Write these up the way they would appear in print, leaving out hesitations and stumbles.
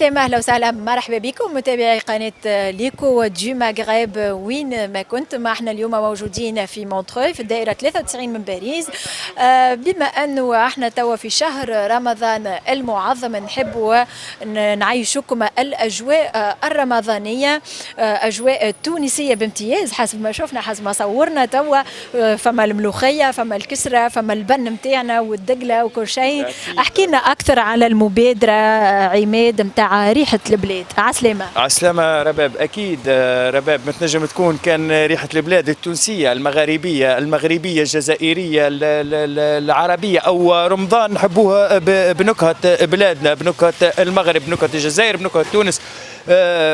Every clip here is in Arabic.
عسلامة، أهلا وسهلا، مرحبا بكم متابعي قناة ليكو دو مغرب وين ما كنتم. احنا اليوم موجودين في مونتروي في الدائرة 93 من باريس. بما أنه احنا توا في شهر رمضان المعظم نحب نعيشكم الأجواء الرمضانية، أجواء تونسية بامتياز حسب ما شفنا، حسب ما صورنا توا. فما الملوخية، فما الكسرة، فما البن متاعنا والدقلة وكل شيء. احكي لنا أكثر على المبادرة عماد متاع ريحة البلاد. عسلامة. عسلامة رباب، أكيد رباب ما تنجم تكون كان ريحة البلاد التونسية المغاربية الجزائرية العربية أو رمضان نحبوها بنكهة بلادنا، بنكهة المغرب، بنكهة الجزائر، بنكهة تونس.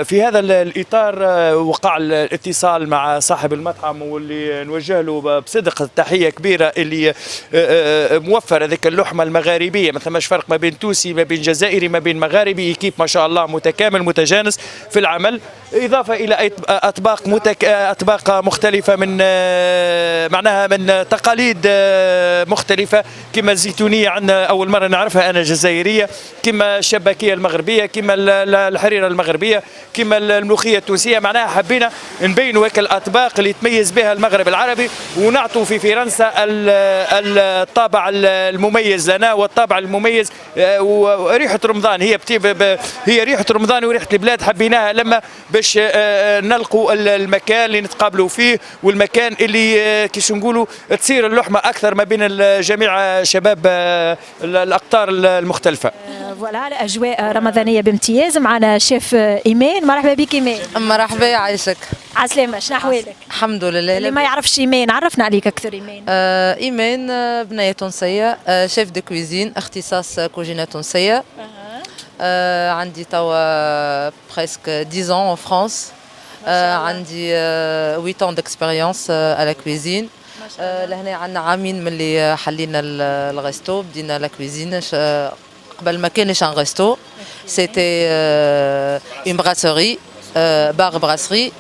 في هذا الإطار وقع الاتصال مع صاحب المطعم واللي نوجه له بصدق تحية كبيرة، اللي موفر هذيك اللحمة المغاربية، ما ثماش فرق ما بين تونسي ما بين جزائري ما بين مغاربي، كيف ما شاء الله متكامل متجانس في العمل، إضافة إلى أطباق مختلفة من معناها من تقاليد مختلفة، كما الزيتونية عندنا أول مرة نعرفها أنا جزائرية، كما الشباكية المغربية، كما الحريرة المغربية، كما الملوخية التونسية. معناها حبينا نبينوا هيك الأطباق اللي يتميز بها المغرب العربي، ونعطوا في فرنسا الطابع المميز لنا والطابع المميز. وريحة رمضان هي ريحة رمضان وريحة البلاد، حبيناها لما باش نلقوا المكان اللي نتقابلوا فيه، والمكان اللي كيش نقولوا تصير اللحمة أكثر ما بين جميع شباب الأقطار المختلفة. فوالا الأجواء رمضانية بامتياز. معنا شيف إيمان، مرحبا بك إيمان. مرحبا يعيشك. عسلامة، شنو أحوالك؟ الحمد لله. اللي ما يعرفش إيمان عرفنا عليك أكثر. إيمان إيمان بنية تونسية، شيف دو كويزين، اختصاص كوجينة تونسية. عندي توا بريسك 10 ans en France. عندي 8 ans d'expérience à la cuisine. لهنا عندنا عامين من اللي حلينا الغاستو، بدينا لا كويزين. قبل ما كانش ان غاستو، سيتي une brasserie, bar brasserie.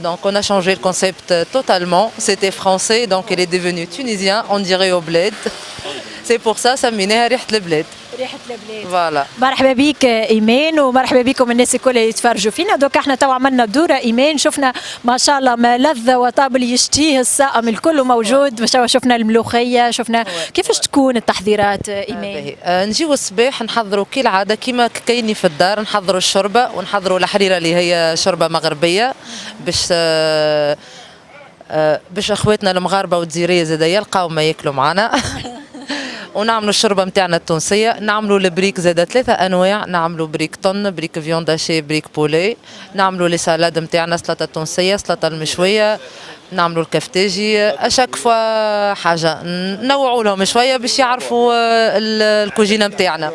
Donc on a changé le concept totalement. C'était français, donc il est devenu tunisien, on dirait au bled. C'est pour ça سميناها ريحة البلاد. ريحة البلاد. فوالا. مرحبا بك إيمان، ومرحبا بكم الناس الكل اللي يتفرجوا فينا. دوك احنا توا عملنا دورة إيمان، شفنا ما شاء الله ما لذ وطاب اللي يشتيه الصائم الكل موجود. شفنا الملوخية، شفنا كيفاش تكون التحضيرات إيمان. نجيو الصباح نحضروا كالعادة كيما كايني في الدار، نحضروا الشوربة ونحضروا الحريرة اللي هي شوربة مغربية، باش اخواتنا المغاربة والجزائرية زادا يلقاو ما ياكلوا معنا. ونعملوا الشوربه نتاعنا التونسيه، نعملوا البريك زاده 3 انواع، نعملوا بريك طن، بريك فيونداشي، بريك بولي، نعملوا لي سالاد نتاعنا، سلطه التونسيه، سلطه المشويه، نعملوا الكفتاجي، اشاك فوا حاجه نوعوا لهم شويه باش يعرفوا الكوجينه نتاعنا.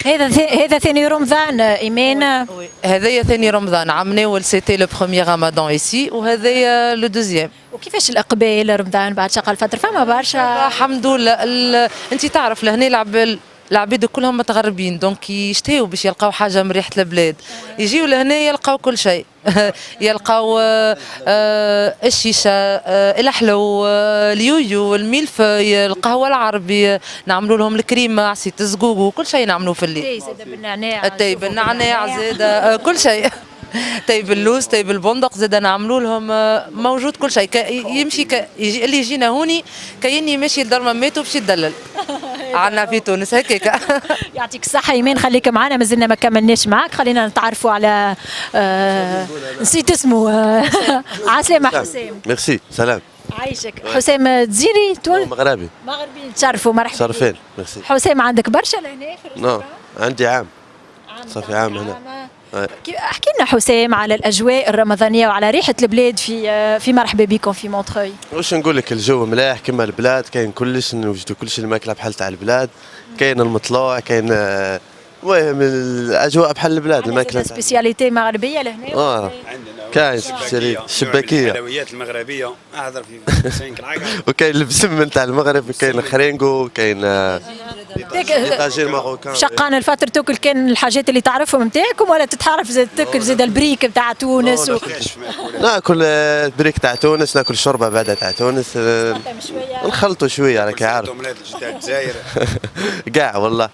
هذا ثاني رمضان ايمان؟ هذايا ثاني رمضان، عملناه سيتي لو بروميير رمضان ايسي، وهذايا لو دوزيام. وكيفاش الاقبال رمضان بعد شغل فتره؟ فما برشا الحمد لله. انت تعرف لهنا العباد كلهم متغربين، دونك يشتهوا باش يلقاو حاجه من ريحه البلاد، يجيو لهنا يلقاو كل شيء. يلقاو الشيشه، الحلو، اليويو، الميلفي، القهوه العربي، نعملوا لهم الكريمه، عصير الزقوق، كل شيء نعملوا في الليل. التاي زاد بالنعناع، التاي بالنعناع زاد كل شيء. طيب اللوز، طيب البندق زاد نعملوا لهم، موجود كل شيء. يمشي اللي يجينا هوني كأني ماشي لدار مامته باش يدلل. عندنا في تونس هكاك. يعطيك الصحة إيمان، خليك معنا، مازلنا ما كملناش معاك، خلينا نتعرفوا على نسيت اسمه. عسلامة حسام. ميرسي، سلام. عايشك. حسام جزيري تونس؟ مغربي. تشرفوا، مرحبا. شرفين، ميرسي. حسام عندك برشا لهنا في نو، عندي عام. صافي عام هنا. احكي لنا حسام على الاجواء الرمضانيه وعلى ريحه البلاد في مرحبا بكم في مونتروي. واش نقول لك، الجو ملاح كما البلاد، كاين كلش، نوجدوا كلش الماكله بحال تاع البلاد، كاين المطلوع، كاين المهم الاجواء بحال البلاد. الماكله سبيسياليتي مغربيه لهنا. كاين سبيسياليتي الشباكيه، الحلويات المغربيه احضر في 5 وكاين البسم نتاع المغرب، كاين الخرينغو، كاين طاجين ماروكان. شقان الفطر تاكل كان الحاجات اللي تعرفهم نتاعكم، ولا تتعرف زاد تاكل زاد البريك نتاع تونس؟ ناكل البريك تاع تونس، ناكل الشوربه بعدا تاع تونس، نخلطوا شويه راك عارف. الجزائر كاع والله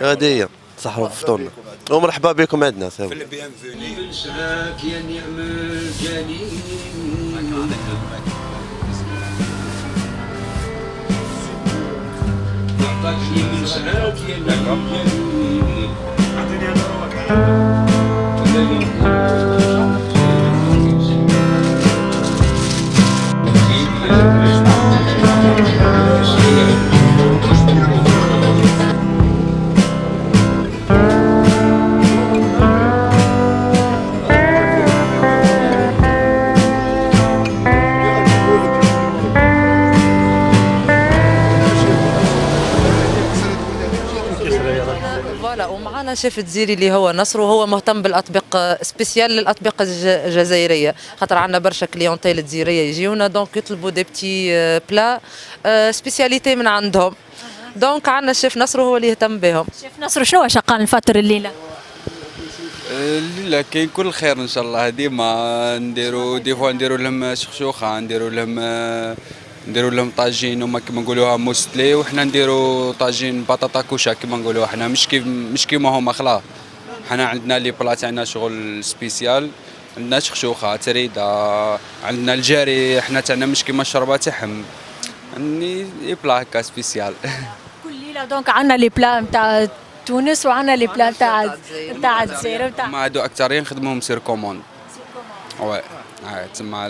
هذه هي صح فطورنا. ومرحبا بكم عندنا في البيانفوني. فوالا ومعنا شيف تزيري اللي هو نصر، وهو مهتم بالاطباق سبيسيال للاطباق الجزائريه، خاطر عندنا برشا كليونتيل جزائريه يجيونا دونك يطلبوا دي بتي بلا سبيسياليتي من عندهم. دونك عندنا الشيف نصر هو اللي يهتم بهم. شيف نصر شنو شقان الفطر الليله؟ لا كاين كل خير ان شاء الله. ديما نديرو ديفوا نديرو لهم شخشوخه، نديرو لهم طاجين وما كيما نقولوها موستلي، وحنا نديرو طاجين بطاطا كوشا كيما نقولوها حنا، مش كيما هما خلا. حنا عندنا لي بلا تاعنا شغل سبيسيال، عندنا شخشوخه تريده، عندنا الجاري حنا تاعنا مش كيما الشربه تاعهم، يعني بلا هكا سبيسيال. كل ليله دونك عندنا لي بلا نتاع تونس وعندنا لي بلا نتاع الجزائر نتاع. ما هادو اكثرين نخدموهم سير كوموند. وي تسمى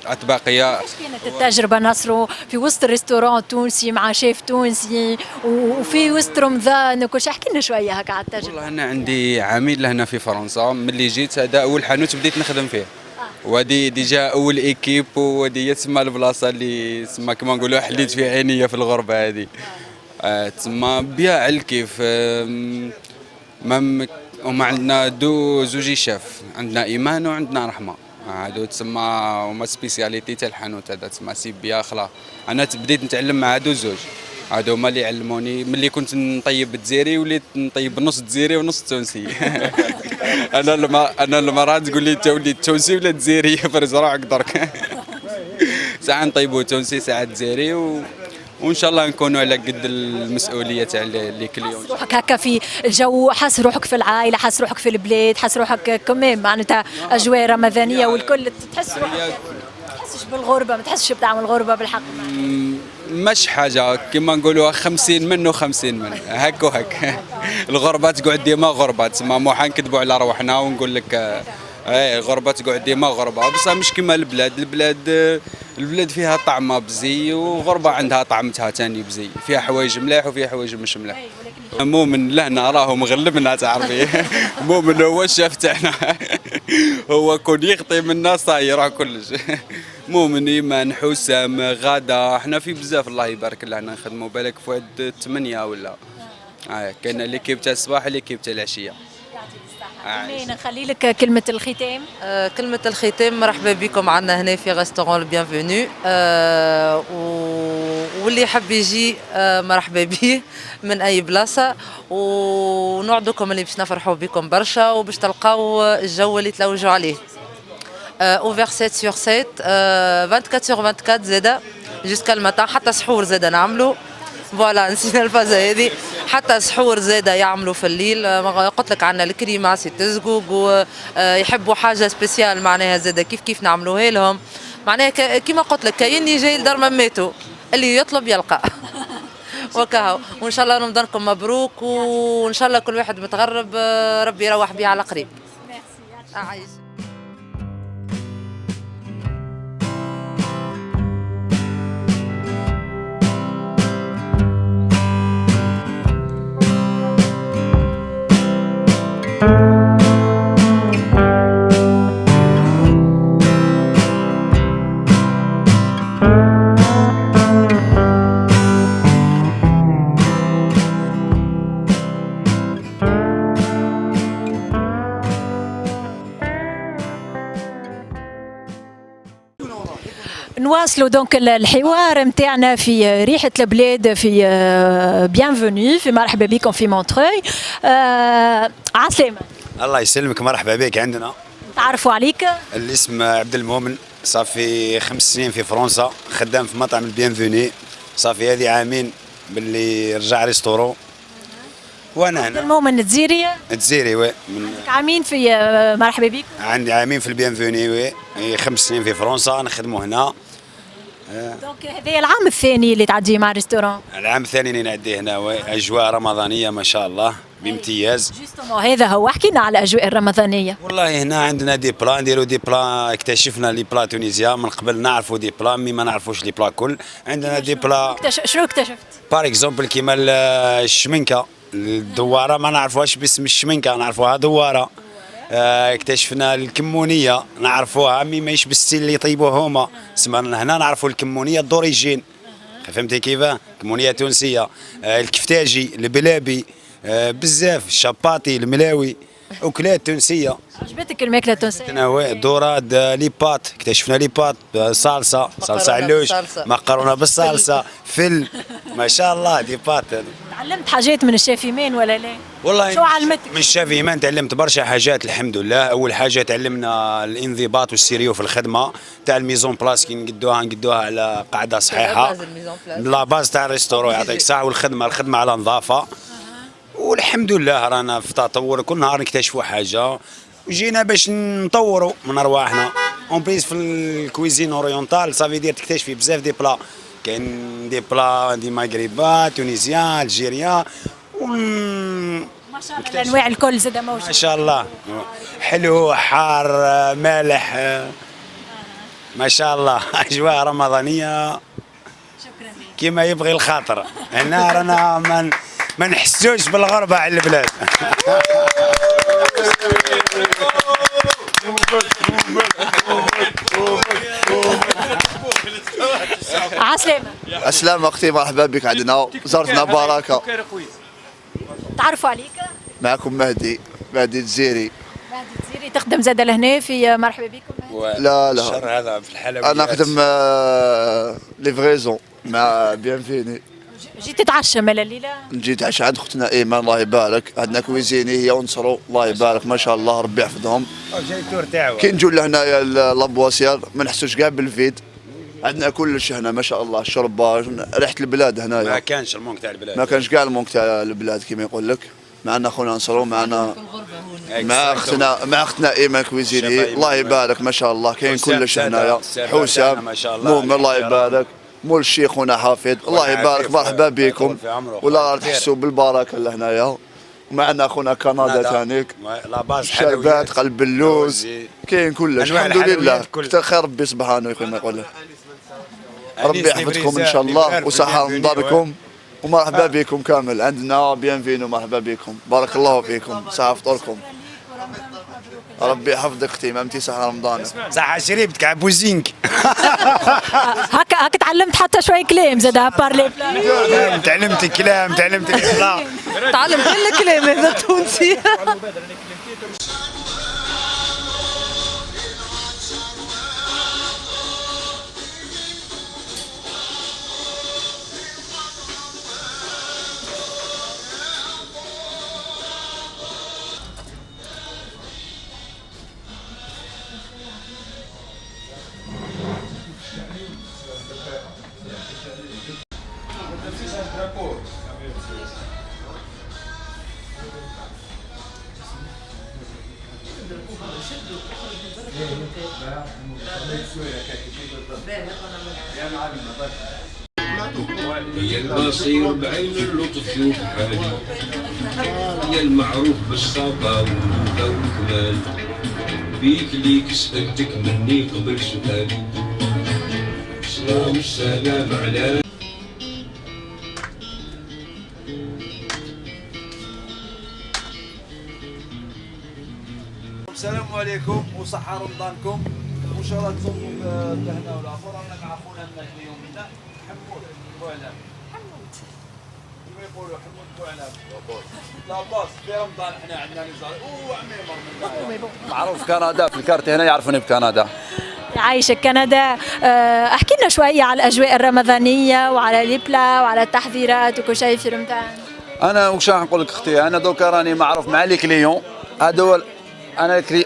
الأطباقية. كيفاش كانت التجربة نصرو في وسط الريستوران تونسي مع شيف تونسي وفي وسط رمضان وكل شيء؟ احكي لنا شوية هكا على التجربة. والله أنا عندي عميل لهنا في فرنسا، ملي جيت هذا أول حانوت بديت نخدم فيه. وهذه ديجا أول إيكيب، وهذه تسمى البلاصة اللي تسمى كما نقولوا حليت في عينيا في الغربة هذه. تسمى بيا على الكيف. وما عندنا زوجي شاف، عندنا إيمان وعندنا رحمة. هادو تسمى هما سبيسياليتي تاع الحانوت هذا، تسمى سيبيا خلا. انا بديت نتعلم مع هادو زوج، هادو هما اللي علموني. ملي كنت نطيب تزيري وليت نطيب نص تزيري ونص تونسي. انا المرات تقول لي انت وليت تونسي ولا تزيري؟ فرز روحك درك. ساعه نطيبو تونسي ساعه تزيري وان شاء الله نكونوا على قد المسؤوليه تاع لي كليون. روحك هكا في الجو، حاس روحك في العائله، حاس روحك في البلاد، حاس روحك كمان معناتها اجواء رمضانيه والكل، تحس روحك ما تحسش بالغربه، ما تحسش بطعم الغربه بالحق؟ مش حاجه كما نقولوا 50 منه 50 منه هك وهك. الغربه تقعد ديما غربه، تسمى مو حنكذبوا على روحنا ونقول لك الغربه تقعد ديما غربه، بصح مش كما البلاد فيها طعمه بزي، وغربه عندها طعمتها تاني بزي، فيها حوايج ملاح وفيها حوايج مش ملاح. مؤمن لهنا راهو مغلبنا تعرفي. مؤمن هو الشاف تاعنا. هو كون يخطي منا صاير راه كلش. مؤمن، ايمان، حسام، غاده، احنا في بزاف الله يبارك لنا نخدموا بالك في واحد 8 ولا. كاين ليكيب تاع الصباح ليكيب تاع العشيه. نخلي لك كلمة الختام. كلمة الختام، مرحبا بكم عندنا هنا في ريستورون البيانفوني، واللي يحب يجي مرحبا به من أي بلاصة، ونوعدكم اللي باش نفرحوا بكم برشا وباش تلقاو الجو اللي تلوجوا عليه. اوفر 7 سور 7، 24 سور 24 زاده جوسكا الماتان، حتى سحور زاده نعملوا. فوالا نسينا الفازة هذه، حتى سحور زاده يعملوا في الليل. قلت لك عندنا الكريمه سي تزقوق، ويحبوا حاجه سبيسيال معناها زاده كيف نعملوها لهم. معناها كيما قلت لك كاين اللي جاي لدار مماتو، اللي يطلب يلقى. وكاهو، وان شاء الله رمضانكم مبروك، وان شاء الله كل واحد متغرب ربي يروح بيه على قريب. عايش. نواصلوا دونك الحوار نتاعنا في ريحة البلاد في بيانفوني، في مرحبا بكم في مونتروي. عسلامة. الله يسلمك، مرحبا بك عندنا. تعرفوا عليك؟ الاسم عبد المؤمن، صافي 5 سنين في فرنسا، خدام في مطعم البيانفوني، صافي هذه عامين باللي رجع ريستورون. وانا هنا المؤمن الجزيرية. تزيري وي عامين في مرحبا بكم. عندي عامين في البيانفوني وي 5 سنين في فرنسا نخدموا هنا. دونك هذا العام الثاني اللي تعديه مع الريستوران. العام الثاني اللي نعديه هنا وي اجواء رمضانيه ما شاء الله بامتياز. جوستومون هذا هو، حكينا على الاجواء الرمضانيه. والله هنا عندنا دي بلا نديروا دي بلا، اكتشفنا لي بلا تونيزيا من قبل نعرفوا دي بلا مي ما نعرفوش لي بلا كل. عندنا دي بلا شنو اكتشفت؟ بار اكزومبل كيما الشمنكه الدواره ما نعرفوهاش باسم الشمنكه نعرفوها دواره. اكتشفنا الكمونيه نعرفوها مي ماهيش بالستيل اللي يطيبوه هما. سمعنا هنا نعرفوا الكمونيه دوريجين، فهمتي كيفاه؟ كمونيه تونسيه. الكفتاجي البلابي بزاف، الشاباطي الملاوي اكلات تونسيه. عجبتك الماكله التونسيه؟ تناوي دوراد لي بات، اكتشفنا لي بات صلصه علوش مقرونه بالصلصه فل ما شاء الله دي بات. تعلمت حاجات من الشيف ايمان ولا لا؟ والله شو علمتك؟ من الشيف ايمان تعلمت برشا حاجات الحمد لله. اول حاجه تعلمنا الانضباط والسيريو في الخدمه تاع الميزون بلاس كي نقدوها على قاعده صحيحه لا باز تاع الريستورون يعطيك الصحه. والخدمه على نظافه. والحمد لله رانا في تطور، كل نهار نكتشفوا حاجه وجينا باش نطوروا من ارواحنا. اون بليس في الكويزين اورينتال صافي دير تكتشفي بزاف دي بلا، كاين دي بلا دي ماغريبا تونيزيان الجيريان ما شاء الله الانواع الكل زاد موجود ما شاء الله. حلو حار مالح ما شاء الله. اجواء رمضانيه شكرا لك. كما يبغي الخاطر. هنا رانا ما نحسوش بالغربه على البلاد. عسلامة. السلام اختي، مرحبا بك عندنا، زرتنا بركه. تعرفوا عليك؟ معكم مهدي الجزيري. مهدي الجزيري، تخدم زاد لهنا في مرحبا بكم؟ لا الشهر هذا في الحلويات انا نخدم ليفريزون مع بيانفيني. جيت تتعشى مال الليله؟ جيت عشان عند اختنا ايمان الله يبارك، عندنا كويزيني هي ونصرو الله يبارك ما شاء الله ربي يحفظهم. جاي التور تاعو كي نجوا لهنايا لابواسير ما نحسوش كاع بالفيد، عندنا كلش هنا ما شاء الله، الشربه ريحه البلاد هنايا. ما كانش المونك تاع البلاد، ما كانش كاع المونك تاع البلاد كيما يقول لك. معنا خونا نصرو، معنا مع اختنا ايمان كويزيني الله يبارك ما شاء الله، كاين كلش هنايا. حسام مؤمن الله يبارك، مول الشيخ خونا حافظ الله يبارك مرحبا بكم، ولا تحسوا بالبركه لهنايا. معنا خونا كندا ثانيك، الشربات قلب اللوز كاين كلش الحمد لله. كثر خير ربي سبحانه كما يقول لك. ربي يحفظكم ان شاء الله وصحه رمضانكم ومرحبا بكم كامل عندنا بيانفينو. مرحبا بكم، بارك الله فيكم، صحه فطوركم. ربي يحفظك اختي مامتي، صحه رمضانك. صحه شريبتك عبو زينك. هكا تعلمت حتى شوي كلام زاد بارلي بلا. تعلمت الكلام، تعلمت الاخلاق، تعلم كل الكلام هذا التونسي. هي المصير بعين اللطف شوف حالي، هي المعروف بالصفا والهدى والكمال، بيك ليك سألتك مني قبل سؤالي، سلام السلام على السلام عليكم وصحة رمضانكم، وان شاء الله تصوموا بالهنا والعافية. رانا مع خونا اليوم هنا حمود بوعلام. حمود كيما يقولوا حمود بوعلام. لاباس في رمضان احنا عندنا نزار وعميمر معروف كندا، في الكارت هنا يعرفوني بكندا. عايشة كندا. احكي لنا شوية على الأجواء الرمضانية وعلى لي بلا وعلى التحضيرات وكل شيء في رمضان. أنا واش راح نقول لك أختي، أنا دوكا راني معروف مع لي كليون. هذا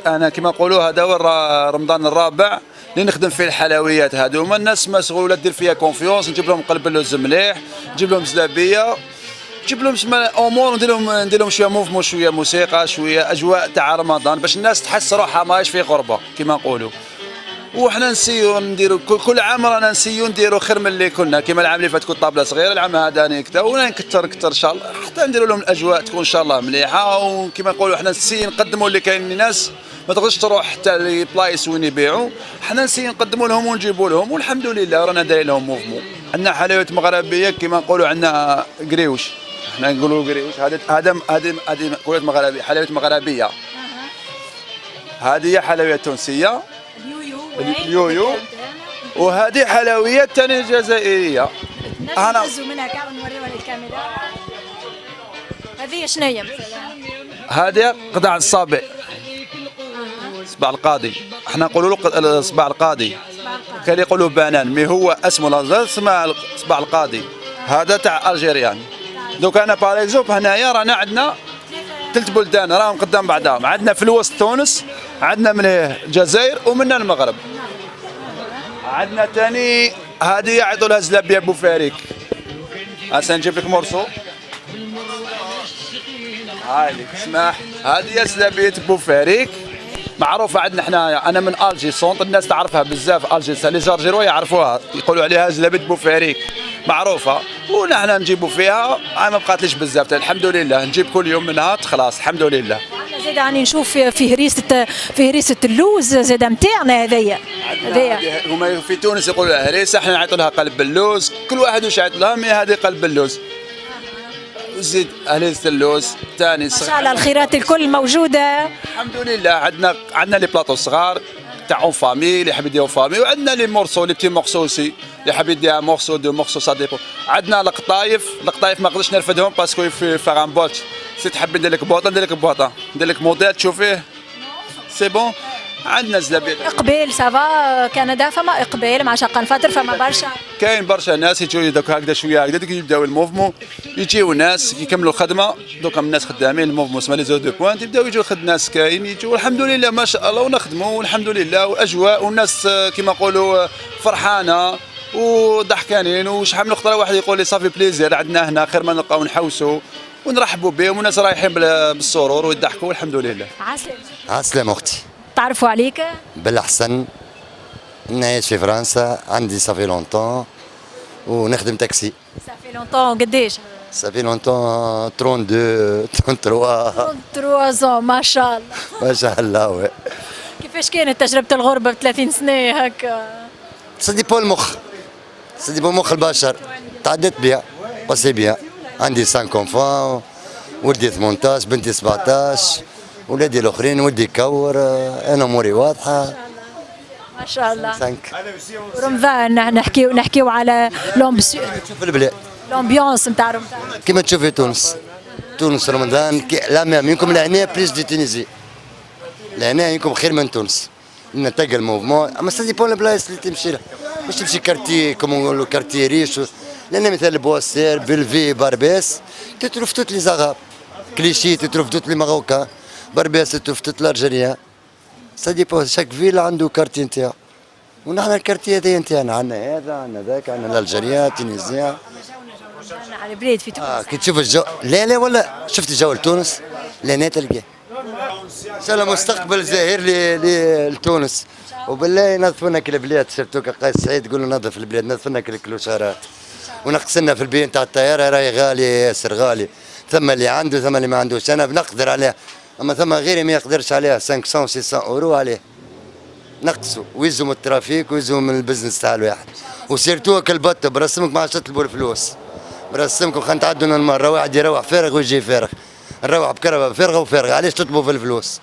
انا كما نقولوا هذا هو رمضان الرابع اللي نخدم فيه الحلويات. هذوما الناس مسغوله دير فيها كونفيونس، نجيب لهم قلب اللوز مليح، نجيب لهم زلابيه جيب لهم امور، ندير لهم شويه موفمون، شويه موسيقى، شويه اجواء تاع رمضان باش الناس تحس روحها ماهيش في غربه كما نقولوا. وحنا نسيو نديروا كل عام رانا نسيو نديروا خير من اللي كنا، كما العام اللي فات كنت طابله صغيره، العام هذا نكتا ونكثر ان شاء الله حتى نديروا لهم الاجواء تكون ان شاء الله مليحه. وكما نقولوا حنا نسيو نقدموا اللي كاين للناس، ما تقدرش تروح حتى لبلايص وين يبيعوا، حنا نسيو نقدموا لهم ونجيبوا لهم، والحمد لله رانا دايرين لهم موفمون. عندنا حلويات مغربيه كما نقولوا، عندنا قريوش، احنا نقولوا قريوش، هذه حلويات مغربيه. هذه حلويات تونسيه اليويو، وهذه حلويات ثاني جزائريه. انا نهزوا منها كاع ونوريوها للكاميرا. هذه شنو هي مثلا؟ هذه قطع الصابع، صباع القاضي، احنا نقولوا له صباع القاضي، كان يقولوا بانان، مي هو اسمه الازهر اسمه صباع القاضي. هذا تاع الجيريان. دوك انا باغ اكزومبل هنايا رانا عندنا 3 بلدان راهم قدام بعضهم، عندنا في الوسط تونس، عندنا من الجزائر ومن المغرب. عندنا ثاني هذه يعيطوا لها زلابيه بوفاريك. هسه نجيب لك مرسو. هاي اسمح، هذه زلابيه بوفاريك معروفه عندنا حنايا. انا من الجي سونط، الناس تعرفها بزاف، الجي لي زارجيروا يعرفوها، يقولوا عليها زلابيه بوفاريك معروفه، ونحن نجيبوا فيها. ما بقاتليش بزاف، الحمد لله نجيب كل يوم منها خلاص الحمد لله. زيد راني نشوف في هريسه اللوز زيد نتاعنا هذيا. هما في تونس يقولوا لها هريسه، احنا نعيطوا لها قلب اللوز، كل واحد واش يعيط لها، مي هذه قلب اللوز. زيد هريسه اللوز ثاني. ما شاء الله الخيرات الكل موجوده الحمد لله. عندنا لي بلاطو صغار تاع اون فامي اللي يحب يدير فامي، وعندنا لي مورسو لي بتي مورسوسي اللي حاب يديها مورسو دو مورسو سا ديبو. عندنا القطايف ما نقدرش نرفدهم باسكو في فغان بوت. سي تحب ندير لك بوطه ندير لك بوطه، ندير لك موديل تشوفيه سي بون. عندنا زلابيه اقبال سافا كندا، فما اقبال مع شق الفتر، فما برشا كاين برشا ناس يجوا دوك هكذا شويه هكذا يبداو الموفمون، يجيو ناس يكملوا الخدمه. دوك الناس خدامين الموفمون اسمها لي زو دو بوينت، يبداو يجوا ناس كاين يجوا الحمد لله ما شاء الله، ونخدموا والحمد لله، واجواء والناس كيما نقولوا فرحانه وضحكانين. وشحال من خطره واحد يقول لي صافي بليزير عندنا هنا، خير ما نلقاو نحوسوا ونرحبوا بهم، والناس رايحين بالسرور ويضحكوا والحمد لله. عسلامة اختي. تعرفوا عليك؟ بالأحسن. نعيش في فرنسا، عندي صافي لونتون ونخدم تاكسي. صافي لونتون قديش؟ صافي لونتون 32 33 زون ما شاء الله. ما شاء الله. وي. كيفاش كانت تجربة الغربة ب 30 سنة هكا؟ سا ديبو المخ، سا ديبو مخ البشر. تعديت بيا باسي بيا. عندي 5 انفون، ولدي 18، بنتي 17، ولادي الاخرين، ولدي كور، انا اموري واضحه ما شاء الله. رمضان نحكيو على تشوف البلاد لومبيونس نتاع رمضان كيما تشوفي تونس رمضان لا ميم يمكن لهنا بليس دي تونيزي، لهنا يمكن خير من تونس. لان تلقى الموفمون، اما سا ديبون البلايص اللي تمشي لها، باش تمشي كارتي كومون نقولوا كارتي ريش، لان مثال بواسير بلفي باربيس تتروف توت لي زغاب، كليشي تتروف توت لي ماروكان، باربيس تتروف توت الجزائريين. سا ديبون شاك فيلا عنده كارتي نتاعو، ونحن الكارتي هذايا نتاعنا، عندنا هذا عندنا ذاك، عندنا الجزائريين التونسيين. على البلاد في تونس. كي تشوف الجو، لا ولا شفت الجو لتونس؟ لا تلقاه. ان شاء الله مستقبل زاهر لتونس، وبالله ينظفوا لنا البلاد، سيرتو قيس سعيد تقول نظف البلاد، نظف لنا الكلوشارات، ونقص لنا في البيان تاع الطياره راهي غالي ياسر غالي، ثم اللي عنده ثم اللي ما عندوش. انا بنقدر عليه، اما ثم غيري ما يقدرش عليها، 500 600 اورو عليه. نقصوا ويزوا من الترافيك ويزوا من البزنس تاع الواحد، وسيرتو كالبطه برسمك ما عادش تطلبوا الفلوس، برسمكم خلينا نتعدوا المره، واحد يروح فارغ ويجي فارغ، نروح بكرهبه فارغه وفارغه، علاش تطلبوا في الفلوس؟